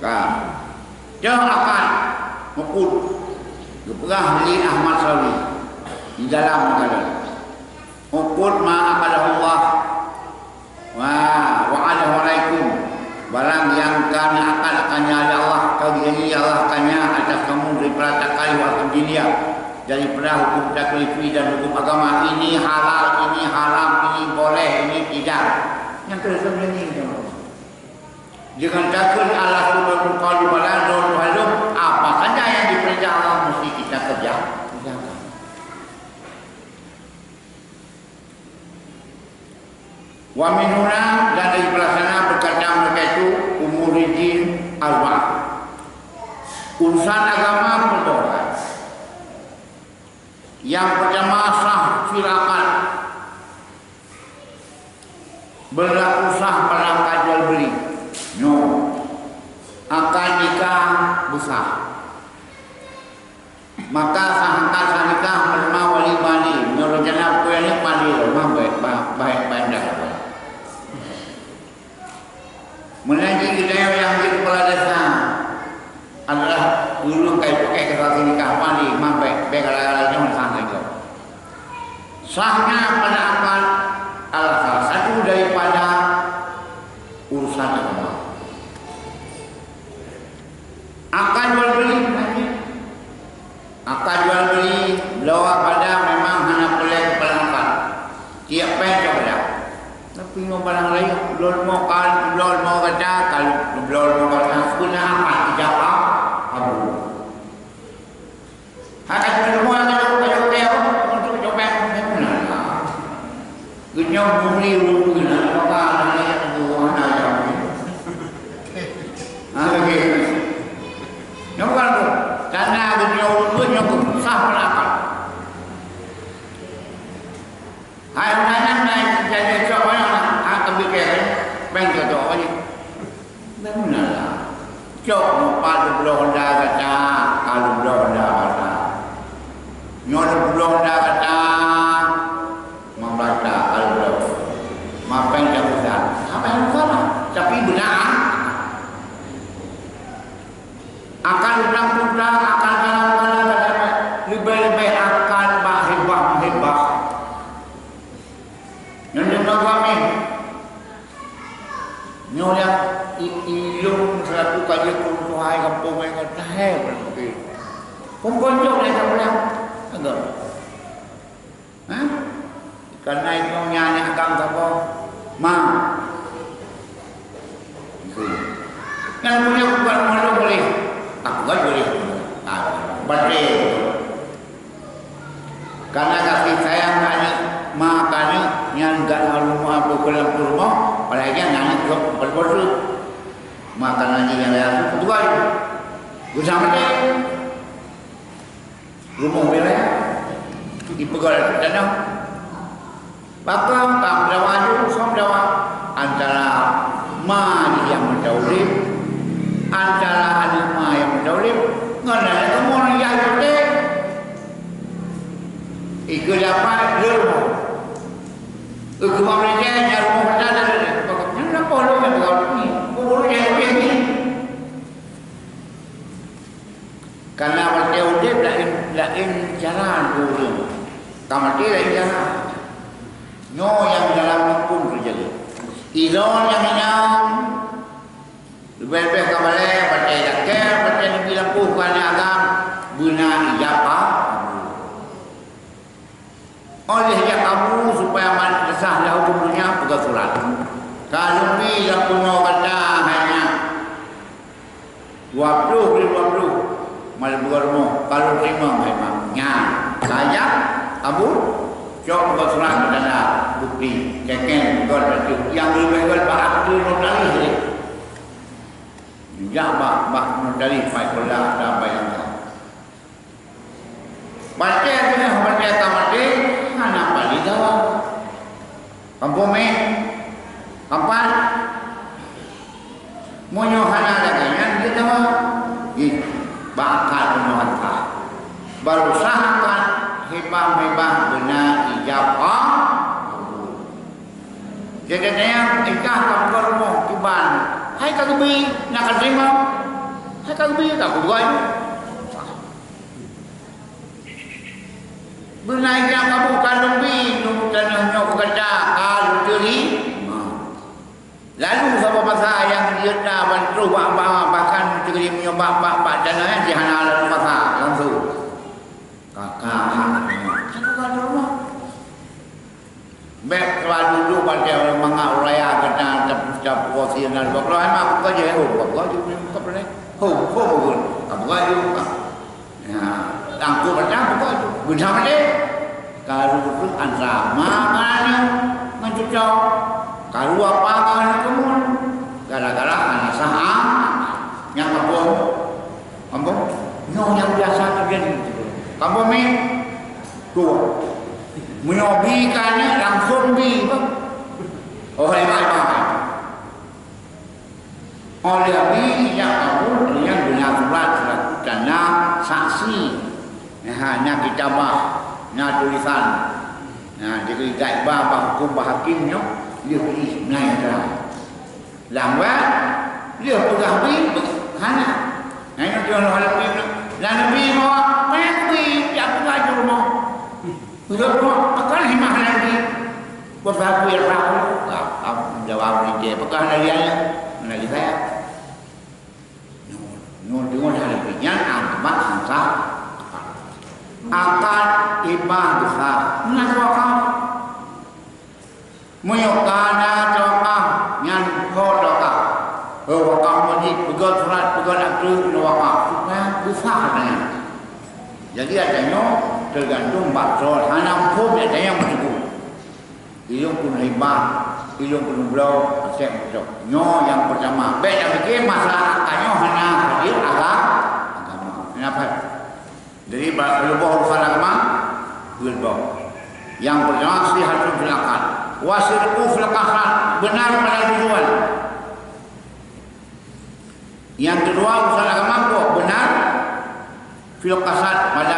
Dia akan mengkut keperah li Ahmad Sawi di dalam negara. Mengkut ma'akalah Allah wa'alaikum barang yang kami akan Allah kali Allah akannya atas kamu daripada takali waktu dunia daripada hukum taklifi dan hukum agama. Ini halal, ini haram, ini boleh, ini tidak. Yang kedua ini jangan takut Allah subhanahu wa ta'ala apa saja yang diperintah Allah mesti kita kerjakan. Wa minuna dan dari pelaksana berkata mereka itu umuridin arba. Urusan agama berdoa. Yang pertama sah silakan berlaku sah perangkat jual beli. No. Akad nikah besar. Maka sahkan sah nikah menerima wali bali. Menurut jenab kuenya bali rumah baik dah. Menanti kita yang di kepala desa adalah dulu pakai kerasi nikah bali mampai begala-galanya sana itu. Sahnya pada akad adalah salah satu daripada urusan agama. Akad jual beli, akad jual beli lawa pada memang hanya boleh kepala akad. Tiap pen kepada. Tapi mau barang lain, belum mau kata kalau belum mau kata guna akad tidak abu. Akad semua kalau untuk coba mana? Guna beli guna maka ada yang dua ada. Lagi. Nampak tu, karena guna sah akad. Hai mana jadi coba bangsa tu ni, mana lah? Cok muka belum dah kata, kalau belum dah kata, nyon belum dah kata, membaca kalau belum, maafkan yang besar. Apa yang salah? Tapi benar. Akan pulang, akan kalah, lebih akan bahibah. Nyon kami. Nyonya ilung selaku kaji kuntuhai kampung yang kata berarti. Pemboncok yang terpulang, agak. Karena itu nyanyi agam apa? Yang punya bukan malu boleh, tak boleh. Berarti. Karena kasih sayang hanya makanya yang enggak rumah berkelam rumah. Apalagi anak berbodoh makan lagi yang lain kedua bersama dia rumah bela dipegal danau bakal kamdawan somdawa antara ma yang mendaulib antara anima yang mendaulib ngana kamu yang gede ikut dapat rumah rumah mereka yang rumah ada Polo yang berlaku ni, polo yang begini. Karena mereka udah lain cara dulu, kamar dia lain cara. No yang dalam pun terjadi. Ilon yang nyam, lebih kamar baca dakar, baca nabi lampu kerana agam guna ijabah. Olehnya kamu supaya madrasah dah hukumnya pegang surat. Kalau ni yang punya kata hanya 20 malah berumur. Kalau terima memangnya saya Abu cok bersurat kepada bukti keken gol itu yang lebih gol pak tu notari ni. Ya bak notari faikola ada bayang. Baca punya baca kamati anak balik jawab. Kampung ni kapan monyohana dagangan kita mah bakal monyohana baru sahakan hibah benar ijabah jadi yang ikah kamu rumah tiban hai kagebi nak terima Saya kan lebih tak buat. Benar yang kamu kan lebih tanah nyok kerja kalau curi. Lalu sama masa yang dia dah bantu bahkan curi menyobak bak tanah di hana lalu masa langsung. Kakak aku kan rumah. Baik kalau dulu pada mangak raya kata cap wasian bakal mak aku kerja bakal juga apa ni? Pun. Apa lagi? Ya, tangku macam apa tu? Guna mana? Kalau tu ansama mana mencocok. Kalau apa kan kemun. Gara-gara anak saham yang kampung yang biasa terjadi. Kampung ni tu menyobikannya langsung bi. Oh hebat. Oleh ini yang kamu yang guna surat dana saksi, hanya kitabah, tulisan, jadi gaibah hukum bahakimnya dia pilih naik dah. Lambat dia pegang bi, hanya, hanya dia orang lebih, lebih mau pergi yang pengajar mau, sudah mau akan himah lagi, buat aku yang ragu, jawab ni dia, bukan hariannya. Lagi saya nyon hari pinyan amat angsa akan ibadah naswaka muyokana doa nyan kodoka wakam wajib pegang surat pegang aktu doa supaya besarnya. Jadi adanya tergantung bakso hanam pun adanya macam itu pun hebat. Ilmu penumblau macam itu. Nyo yang pertama. Baik yang fikir masalah kanyo hanya hadir agama. Kenapa? Jadi kalau urusan agama, berbau. Yang pertama sihatul fil aqal. Wasirqu fil qasad. Benar pada tujuan. Yang kedua urusan agama benar fil qasad pada